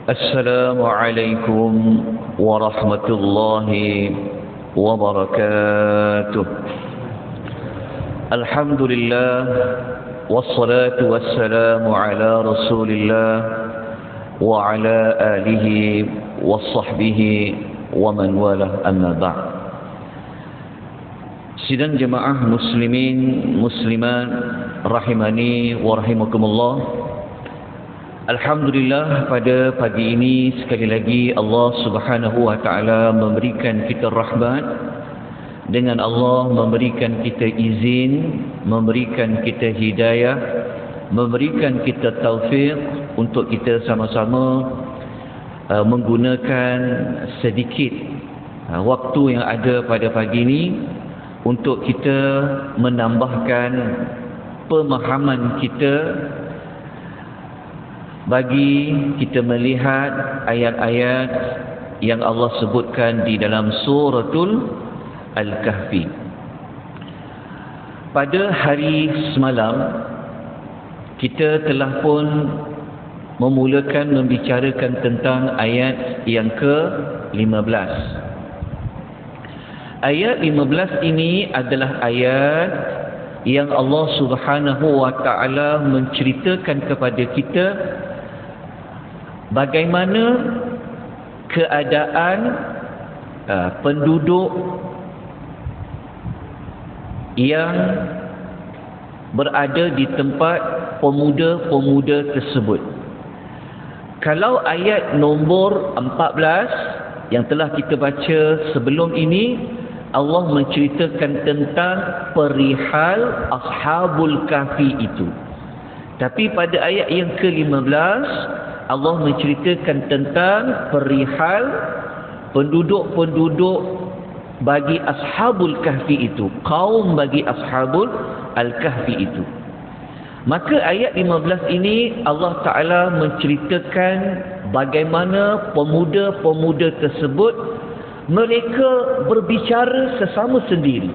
السلام عليكم ورحمة الله وبركاته. الحمد لله والصلاة والسلام على رسول الله وعلى آله وصحبه ومن والاه أما بعد. Sidang jemaah muslimin muslimat rahimani wa rahimakumullah. Alhamdulillah, pada pagi ini sekali lagi Allah Subhanahu wa taala memberikan kita rahmat, dengan Allah memberikan kita izin, memberikan kita hidayah, memberikan kita taufik untuk kita sama-sama menggunakan sedikit waktu yang ada pada pagi ini untuk kita menambahkan pemahaman kita bagi kita melihat ayat-ayat yang Allah sebutkan di dalam suratul Al-Kahfi. Pada hari semalam kita telah pun memulakan membicarakan tentang ayat yang ke-15. Ayat 15 ini adalah ayat yang Allah Subhanahu wa taala menceritakan kepada kita bagaimana keadaan penduduk yang berada di tempat pemuda-pemuda tersebut. Kalau ayat nombor 14 yang telah kita baca sebelum ini, Allah menceritakan tentang perihal Ashabul Kahfi itu. Tapi pada ayat yang ke-15 Allah menceritakan tentang perihal penduduk-penduduk bagi Ashabul Kahfi itu, kaum bagi Ashabul Al-Kahfi itu. Maka ayat 15 ini Allah Ta'ala menceritakan bagaimana pemuda-pemuda tersebut mereka berbicara sesama sendiri.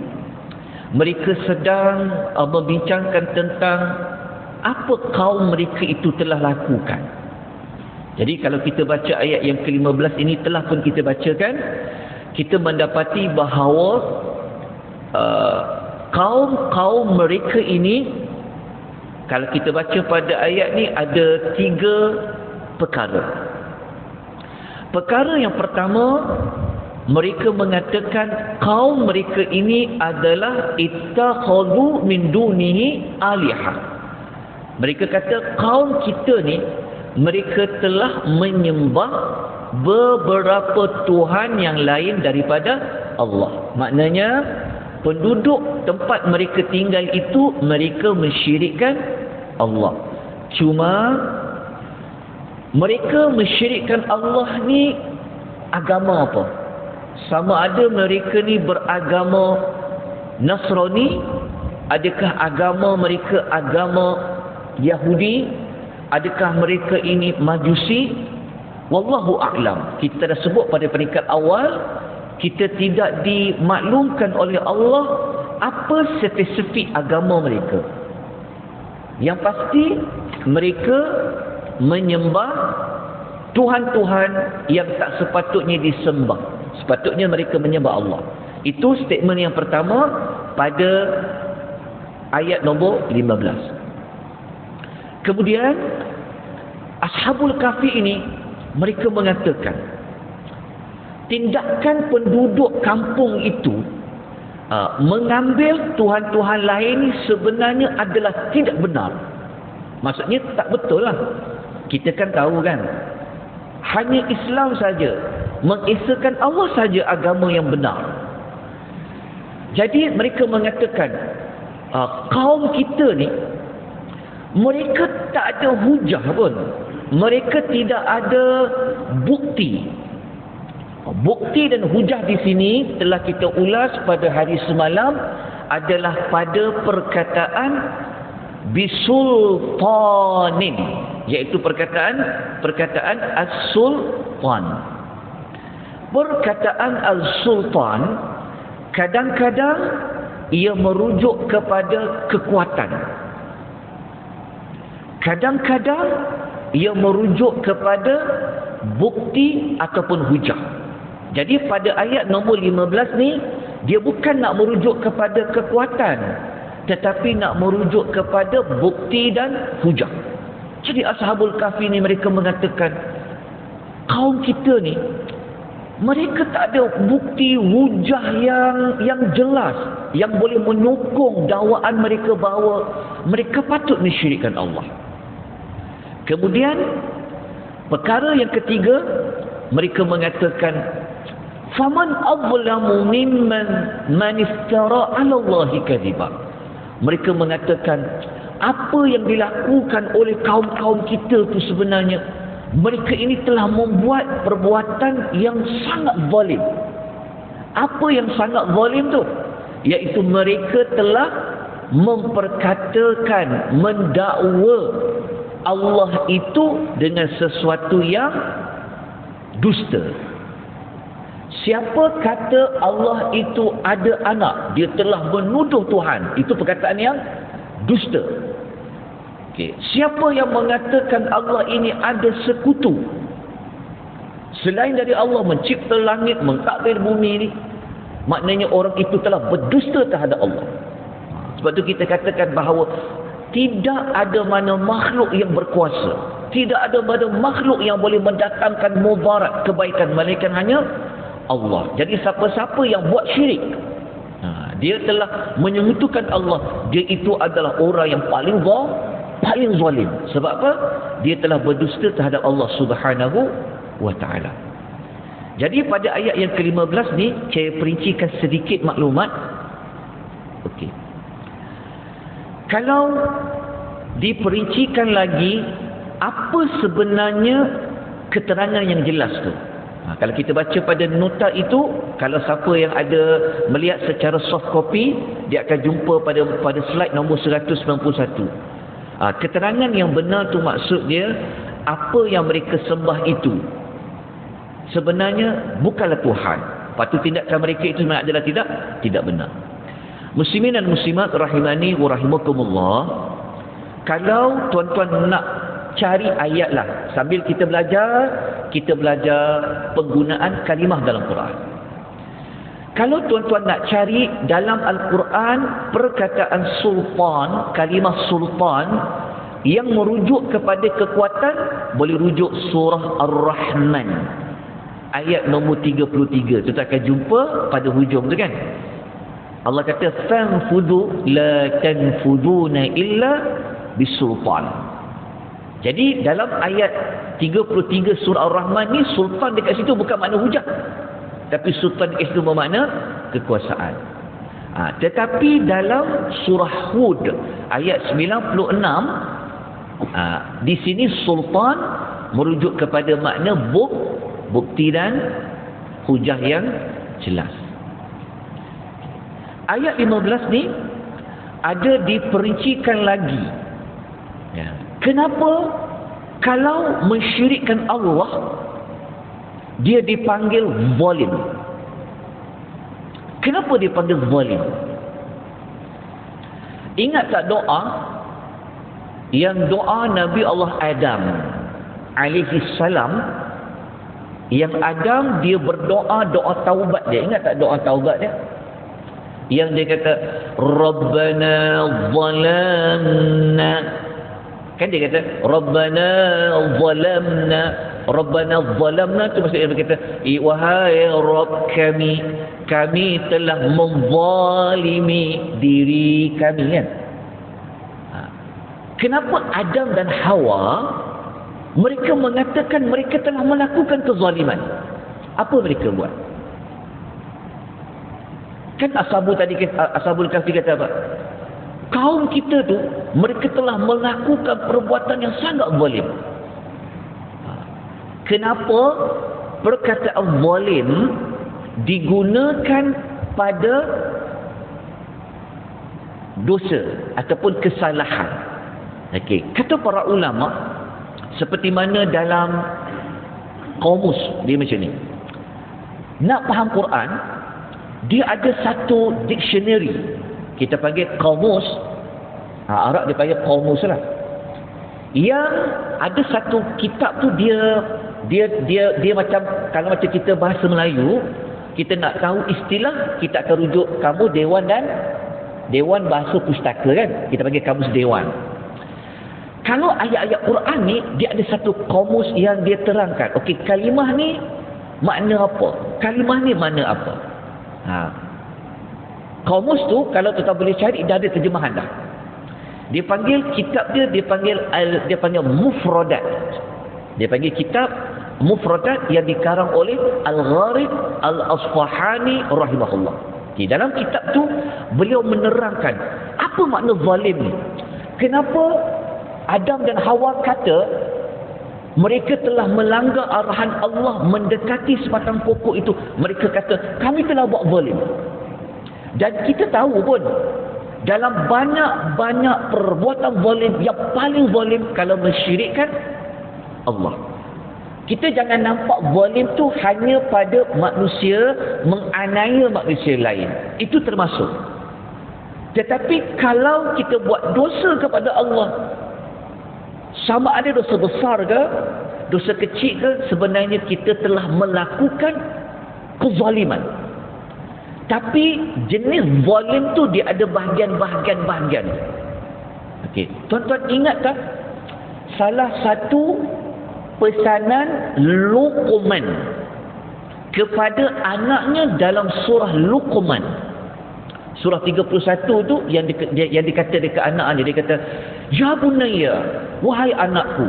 Mereka sedang membincangkan tentang apa kaum mereka itu telah lakukan. Jadi kalau kita baca ayat yang ke-15 ini telah pun kita bacakan, kita mendapati bahawa kaum mereka ini, kalau kita baca pada ayat ni ada 3 perkara. Perkara yang pertama, mereka mengatakan kaum mereka ini adalah ittakhadhu min dunihi alihah. Mereka kata kaum kita ni, mereka telah menyembah beberapa tuhan yang lain daripada Allah. Maknanya penduduk tempat mereka tinggal itu mereka mensyirikkan Allah. Cuma mereka mensyirikkan Allah ni agama apa? Sama ada mereka ni beragama Nasrani, adakah agama mereka agama Yahudi, adakah mereka ini Majusi? Wallahu a'lam. Kita dah sebut pada peringkat awal, kita tidak dimaklumkan oleh Allah apa spesifik agama mereka. Yang pasti mereka menyembah tuhan-tuhan yang tak sepatutnya disembah. Sepatutnya mereka menyembah Allah. Itu statement yang pertama pada ayat nombor 15. Kemudian Ashabul Kahfi ini mereka mengatakan tindakan penduduk kampung itu mengambil tuhan-tuhan lain sebenarnya adalah tidak benar. Maksudnya tak betul lah. Kita kan tahu kan, hanya Islam saja, mengesahkan Allah saja agama yang benar. Jadi mereka mengatakan kaum kita ni, mereka tak ada hujah pun, mereka tidak ada bukti. Bukti dan hujah di sini telah kita ulas pada hari semalam adalah pada perkataan bisultanin, iaitu perkataan as-sultan. Perkataan al-sultan kadang-kadang ia merujuk kepada kekuatan, kadang-kadang ia merujuk kepada bukti ataupun hujah. Jadi pada ayat nombor 15 ni, dia bukan nak merujuk kepada kekuatan, tetapi nak merujuk kepada bukti dan hujah. Jadi Ashabul Kahfi ni mereka mengatakan, kaum kita ni, mereka tak ada bukti hujah yang jelas, yang boleh menyokong dakwaan mereka bahawa mereka patut mensyirikkan Allah. Kemudian perkara yang ketiga, mereka mengatakan, faman azlamu mimman iftara 'ala Allahi kadhiba. Mereka mengatakan, apa yang dilakukan oleh kaum-kaum kita tu sebenarnya, mereka ini telah membuat perbuatan yang sangat zalim. Apa yang sangat zalim tu? Iaitu mereka telah memperkatakan, mendakwa Allah itu dengan sesuatu yang dusta. Siapa kata Allah itu ada anak, dia telah menuduh Tuhan. Itu perkataan yang dusta. Okay. Siapa yang mengatakan Allah ini ada sekutu selain dari Allah mencipta langit, mentadbir bumi ini, maknanya orang itu telah berdusta terhadap Allah. Sebab tu kita katakan bahawa tidak ada mana makhluk yang berkuasa, tidak ada mana makhluk yang boleh mendatangkan mudarat, kebaikan, melainkan hanya Allah. Jadi siapa-siapa yang buat syirik, dia telah menyentuhkan Allah, dia itu adalah orang yang paling zalim. Sebab apa? Dia telah berdusta terhadap Allah Subhanahu wa ta'ala. Jadi pada ayat yang ke-15 ni, saya perincikan sedikit maklumat. Okey. Kalau diperincikan lagi, apa sebenarnya keterangan yang jelas tu? Kalau kita baca pada nota itu, kalau siapa yang ada melihat secara soft copy, dia akan jumpa pada slide nombor 191. Keterangan yang benar tu maksud dia, apa yang mereka sembah itu sebenarnya bukanlah Tuhan. Lepas tu tindakan mereka itu sebenarnya adalah tidak benar. Muslimin dan muslimat rahimani wa rahimakumullah, kalau tuan-tuan nak cari ayat lah, sambil kita belajar penggunaan kalimah dalam Quran. Kalau tuan-tuan nak cari dalam Al-Quran perkataan sultan, kalimah sultan yang merujuk kepada kekuatan, boleh rujuk surah Ar-Rahman ayat nombor 33. Kita akan jumpa pada hujung tu kan. Allah kata, fanfudu la tanfuduna illa bisultan. Jadi dalam ayat 33 surah Ar-Rahman ni, sultan dekat situ bukan makna hujah, tapi sultan dekat situ bermakna kekuasaan. Tetapi dalam surah Hud ayat 96, di sini sultan merujuk kepada makna bukti dan hujah yang jelas. Ayat 15 ni ada diperincikan lagi. Kenapa kalau mensyirikkan Allah dia dipanggil zalim? Kenapa dipanggil zalim? Ingat tak doa yang doa Nabi Allah Adam alaihi salam, yang Adam dia berdoa doa taubat dia. Ingat tak doa taubat dia? Yang dia kata Rabbana zalamna, kan dia kata Rabbana zalamna tu maksudnya dia kata, wahai Rabb kami telah menzalimi diri kami, kan. Kenapa Adam dan Hawa mereka mengatakan mereka telah melakukan kezaliman? Apa mereka buat? Kan Ashabul Kahfi kata apa? Kaum kita tu mereka telah melakukan perbuatan yang sangat zalim. Kenapa perkataan zalim digunakan pada dosa ataupun kesalahan? Okey, kata para ulama, seperti mana dalam kamus dia macam ni. Nak faham Quran, dia ada satu dictionary. Kita panggil kamus. Arab dia panggil kamus lah. yang ada satu kitab tu dia macam, kalau macam kita bahasa Melayu, kita nak tahu istilah, kita akan rujuk kamu Dewan Bahasa Pustaka kan, kita panggil kamus Dewan. Kalau ayat-ayat Quran ni, dia ada satu kamus yang dia terangkan, okey, kalimah ni makna apa, kalimah ni makna apa. Kamus tu kalau tuan boleh cari, dah ada terjemahan dah. Dia panggil kitab dia panggil Mufradat. Dia panggil kitab Mufradat yang dikarang oleh Al-Gharib Al-Asfahani rahimahullah. Di dalam kitab tu beliau menerangkan apa makna zalim ni. Kenapa Adam dan Hawa kata mereka telah melanggar arahan Allah mendekati sebatang pokok itu. Mereka kata kami telah buat zalim. Dan kita tahu pun dalam banyak-banyak perbuatan zalim, yang paling zalim kalau mensyirikkan Allah. Kita jangan nampak zalim tu hanya pada manusia, menganiaya manusia lain. Itu termasuk. Tetapi kalau kita buat dosa kepada Allah, sama ada dosa besar ke, dosa kecil ke, sebenarnya kita telah melakukan kezaliman. Tapi jenis zalim tu dia ada bahagian-bahagian. Okey, tuan-tuan ingat tak salah satu pesanan Luqman kepada anaknya dalam surah Luqman, surah 31 tu yang dikata dekat anaknya, dia kata, ya bunayya, wahai anakku,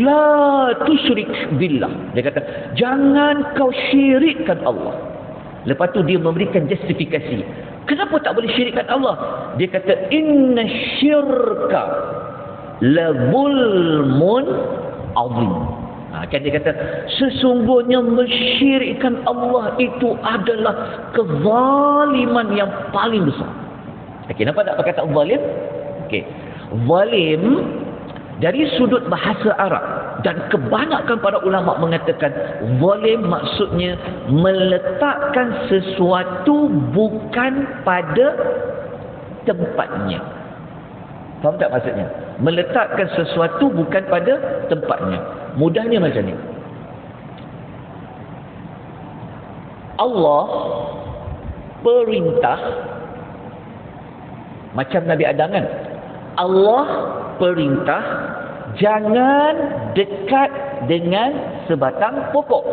la tusyrik billah. Dia kata jangan kau syirikkan Allah. Lepas tu dia memberikan justifikasi. Kenapa tak boleh syirikkan Allah? Dia kata inna syirka la zulmun azim. Kan dia kata sesungguhnya mensyirikkan Allah itu adalah kezaliman yang paling besar. Okey, nampak tak perkataan zalim? Okey. Zalim dari sudut bahasa Arab, dan kebanyakan para ulama mengatakan zalim maksudnya meletakkan sesuatu bukan pada tempatnya. Faham tak maksudnya? Meletakkan sesuatu bukan pada tempatnya. Mudahnya macam ni. Allah perintah, macam Nabi Adam kan, Allah perintah jangan dekat dengan sebatang pokok.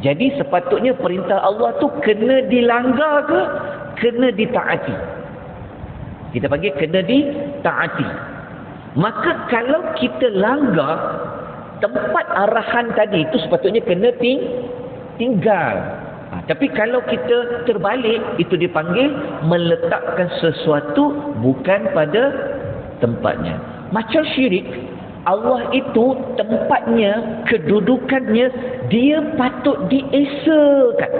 Jadi sepatutnya perintah Allah tu kena dilanggar ke kena ditaati. Kita panggil kena ditaati. Maka kalau kita langgar, tempat arahan tadi itu sepatutnya kena tinggal. Tapi kalau kita terbalik, itu dipanggil meletakkan sesuatu bukan pada tempatnya. Macam syirik, Allah itu tempatnya, kedudukannya, dia patut diesakan.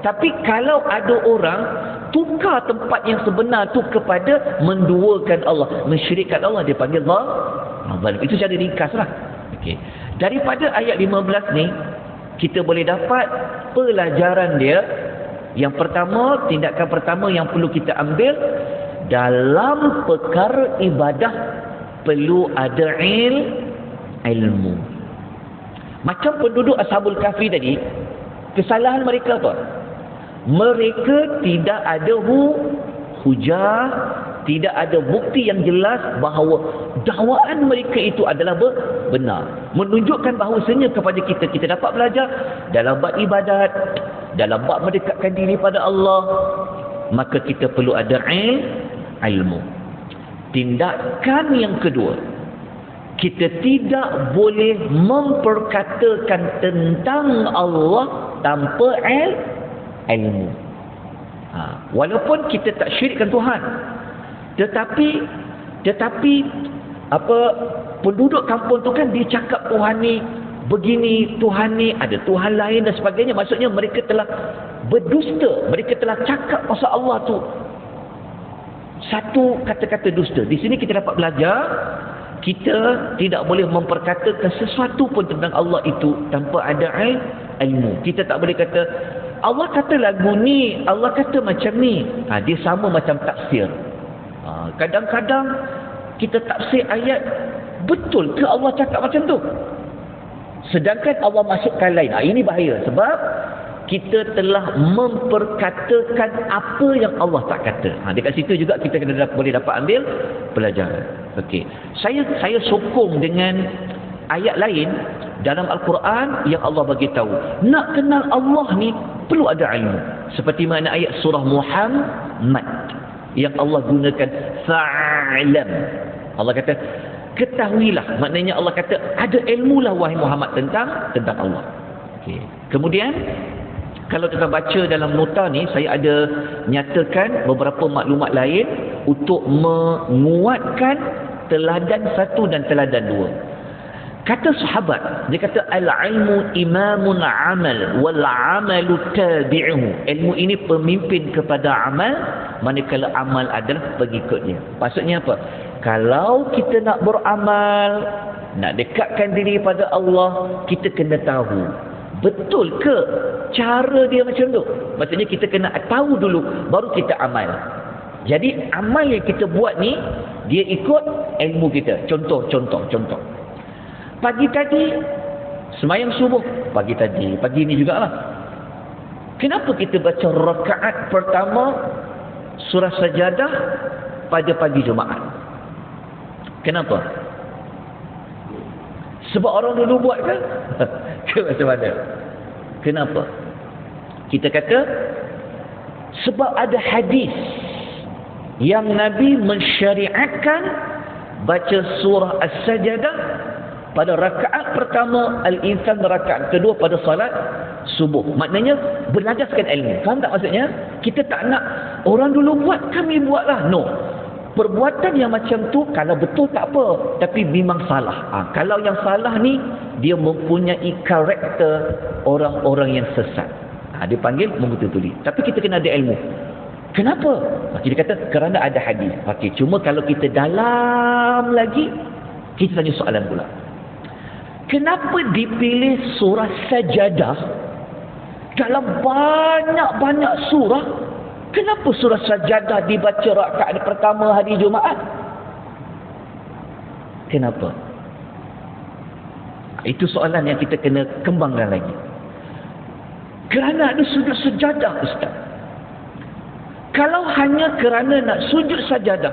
Tapi kalau ada orang tukar tempat yang sebenar tu kepada menduakan Allah, mensyirikkan Allah, dia panggil zalim. Itu cara ringkaslah. Okey. Daripada ayat 15 ni kita boleh dapat pelajaran dia. Yang pertama, tindakan pertama yang perlu kita ambil dalam perkara ibadah, perlu ada ilmu. Macam penduduk Ashabul Kahfi tadi, kesalahan mereka apa? Mereka tidak ada hujah, tidak ada bukti yang jelas bahawa dakwaan mereka itu adalah benar. Menunjukkan bahawasanya kepada kita dapat belajar dalam bab ibadat, dalam bab mendekatkan diri pada Allah, maka kita perlu ada ilmu. Tindakan yang kedua, kita tidak boleh memperkatakan tentang Allah tanpa ilmu. Walaupun kita tak syirikkan Tuhan, tetapi apa, penduduk kampung tu kan dia cakap Tuhan ni begini, Tuhan ni ada Tuhan lain dan sebagainya. Maksudnya mereka telah berdusta, mereka telah cakap pasal Allah tu satu kata-kata dusta. Di sini kita dapat belajar kita tidak boleh memperkatakan sesuatu pun tentang Allah itu tanpa ada ilmu. Kita tak boleh kata Allah kata lagu ni, Allah kata macam ni. Dia sama macam tafsir. Kadang-kadang kita tafsir ayat Betul ke Allah cakap macam tu? Sedangkan Allah masukkan lain. Ini bahaya sebab kita telah memperkatakan apa yang Allah tak kata. Dekat situ juga kita boleh dapat ambil pelajaran. Okey. Saya sokong dengan ayat lain dalam Al-Quran yang Allah bagi tahu. Nak kenal Allah ni perlu ada ilmu. Seperti mana ayat surah Muhammad yang Allah gunakan fa'lam. Allah kata ketahuilah. Maknanya Allah kata ada ilmulah wahai Muhammad tentang Allah. Okey. Kemudian kalau kita baca dalam nota ni, saya ada nyatakan beberapa maklumat lain untuk menguatkan teladan 1 dan teladan 2. Kata sahabat, dia kata al-ilmu imamun amal wal amalu tabi'uhu. Ilmu ini pemimpin kepada amal, manakala amal adalah pengikutnya. Maksudnya apa? Kalau kita nak beramal, nak dekatkan diri pada Allah, kita kena tahu betul ke cara dia macam tu. Maksudnya kita kena tahu dulu baru kita amal. Jadi amal yang kita buat ni dia ikut ilmu kita. Contoh. Pagi tadi sembahyang subuh, pagi ni jugalah. Kenapa kita baca rakaat pertama surah Sajadah pada pagi Jumaat? Kenapa? Sebab orang dulu buat kan? Ke macam mana? Kenapa? Kita kata sebab ada hadis yang Nabi mensyariatkan baca surah As-Sajadah pada rakaat pertama Al-Insan, rakaat kedua pada salat subuh. Maknanya berlandaskan ilmu. Faham tak maksudnya? Kita tak nak orang dulu buat, kami buatlah. No. Perbuatan yang macam tu kalau betul tak apa, tapi memang salah. Kalau yang salah ni dia mempunyai karakter orang-orang yang sesat. Dia panggil membetuli. Tapi kita kena ada ilmu. Kenapa? Dia kata kerana ada hadis. Okey, cuma kalau kita dalam lagi, kita tanya soalan pula. Kenapa dipilih surah Sajadah dalam banyak-banyak surah? Kenapa surah Sajadah dibaca rakaat pertama hari Jumaat? Kenapa? Itu soalan yang kita kena kembangkan lagi. Kerana ada sujud sajadah, Ustaz. Kalau hanya kerana nak sujud sajadah,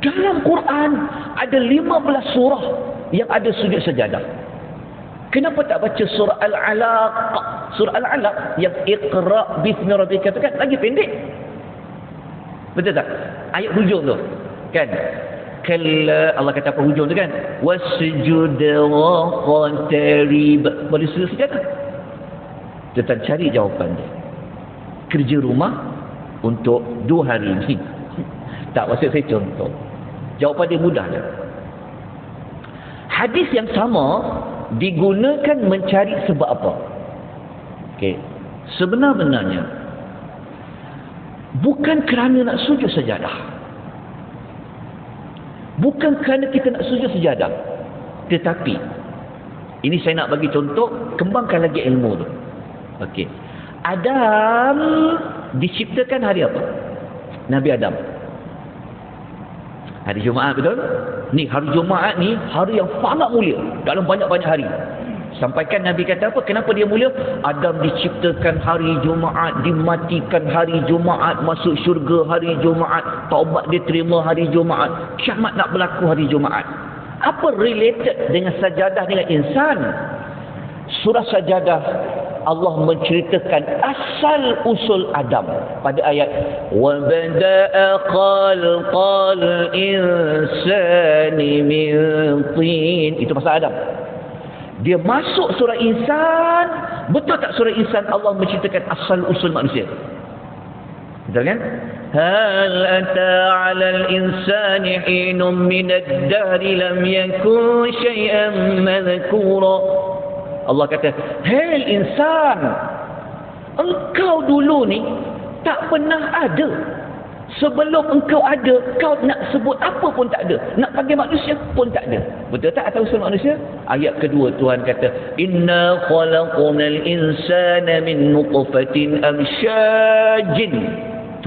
dalam Quran ada 15 surah yang ada sujud sajadah. Kenapa tak baca surah Al-Alaq? Surah Al-Alaq yang Iqra' bismi rabbika tu kan lagi pendek. Betul tak? Ayat hujung tu. Kan? Kalla, Allah kata apa hujung tu kan? Wasjud wa qatarib. Boleh sujud sajadah. Kita cari jawapan dia. Kerja rumah untuk 2 hari ni. Tak, maksud saya contoh. Jawapan dia mudah je. Hadis yang sama digunakan mencari sebab apa? Okey. Sebenar-benarnya bukan kerana nak sujud sajadah. Bukan kerana kita nak sujud sajadah. Tetapi ini saya nak bagi contoh, kembangkan lagi ilmu tu. Okey. Adam diciptakan hari apa? Nabi Adam. Hari Jumaat, betul? Ni hari Jumaat ni hari yang sangat mulia dalam banyak-banyak hari. Sampaikan Nabi kata apa? Kenapa dia mulia? Adam diciptakan hari Jumaat, dimatikan hari Jumaat, masuk syurga hari Jumaat, taubat diterima hari Jumaat, kiamat nak berlaku hari Jumaat. Apa related dengan sajadah dengan insan? Surah Sajadah Allah menceritakan asal usul Adam pada ayat wa bada'a khalqal insani min tin. Itu pasal Adam. Dia masuk surah insan. Betul tak surah insan Allah menceritakan asal usul manusia? Betul kan? Hal ata 'alal insani hinun min ad-dahr lam yakun shay'an madhkura. Allah kata, hei insan, engkau dulu ni tak pernah ada. Sebelum engkau ada, kau nak sebut apa pun tak ada. Nak panggil manusia pun tak ada. Betul tak atau usul manusia? Ayat kedua Tuhan kata, inna khalaqnal insana min nutfatin amsyajin.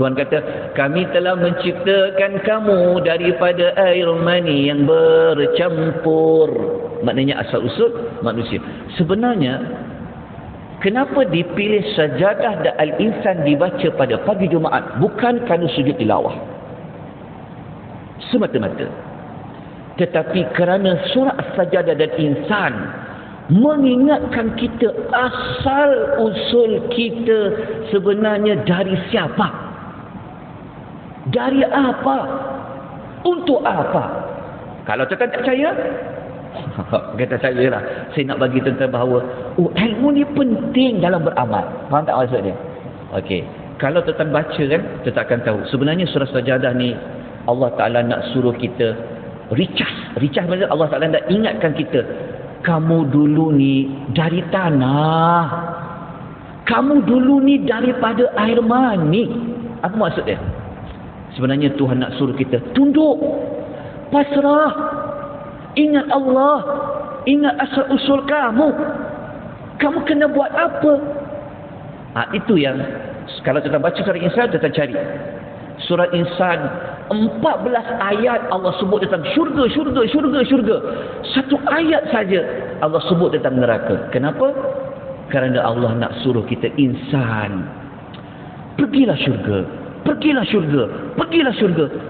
Tuhan kata, kami telah menciptakan kamu daripada air mani yang bercampur. Maknanya asal usul manusia. Sebenarnya, kenapa dipilih sajadah dan al-insan dibaca pada pagi Jumaat? Bukan kerana sujud tilawah semata-mata, tetapi kerana surah as-sajadah dan insan mengingatkan kita asal usul kita sebenarnya dari siapa, dari apa, untuk apa. Kalau tuan tak percaya, kata saya lah, saya nak bagi tuan bahawa ilmu ni penting dalam beramal. Faham tak maksud dia? Okey, kalau tuan baca kan, tuan akan tahu sebenarnya surah sajadah ni Allah Ta'ala nak suruh kita recharge maksudnya Allah Ta'ala nak ingatkan kita, kamu dulu ni dari tanah, kamu dulu ni daripada air mani. Apa maksud dia? Sebenarnya Tuhan nak suruh kita tunduk, pasrah, ingat Allah, ingat asal usul kamu kena buat apa. Itu yang kalau kita baca surah Insan, kita cari surah Insan 14 ayat Allah sebut tentang syurga. Satu ayat saja Allah sebut tentang neraka. Kenapa? Kerana Allah nak suruh kita insan, pergilah syurga,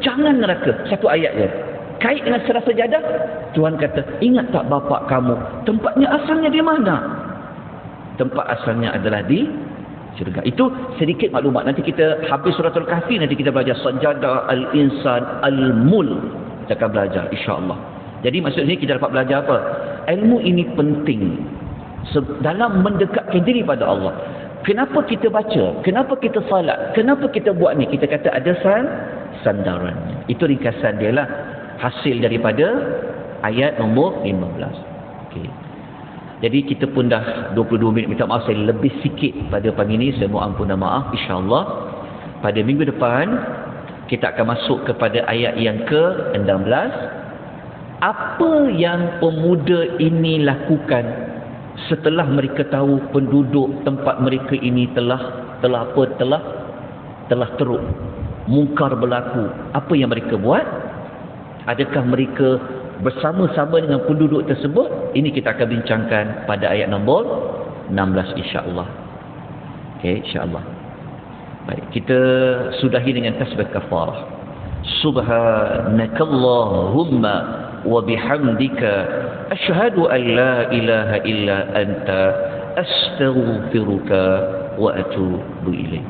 jangan neraka. Satu ayat je. Kait dengan surah sajadah, Tuhan kata, ingat tak bapa kamu, tempatnya asalnya di mana? Tempat asalnya adalah di syurga. Itu sedikit maklumat. Nanti kita habis suratul kahfi, nanti kita belajar sajadah, al-insan, al-mul. Kita akan belajar insya-Allah. Jadi maksudnya kita dapat belajar apa? Ilmu ini penting dalam mendekatkan diri pada Allah. Kenapa kita baca? Kenapa kita salat? Kenapa kita buat ni? Kita kata ada sandarannya. Itu ringkasan dia lah, hasil daripada ayat nombor 15. Okey. Jadi kita pun dah 22 minit. Minta maaf saya lebih sikit pada pagi ni. Saya mohon ampun dan maaf. InsyaAllah pada minggu depan kita akan masuk kepada ayat yang ke-16. Apa yang pemuda ini lakukan setelah mereka tahu penduduk tempat mereka ini telah teruk, mungkar berlaku. Apa yang mereka buat? Adakah mereka bersama-sama dengan penduduk tersebut? Ini kita akan bincangkan pada ayat nombor 16 insya-Allah. Okey, insya-Allah. Baik, kita sudahi dengan tasbih kafarah. Subhanakallahumma wa bihamdika asyhadu an la ilaha illa anta astaghfiruka wa atubu ilaik.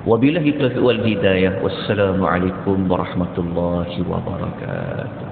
Wabillahi taufiq wal hidayah. Wassalamu alaikum warahmatullahi wabarakatuh.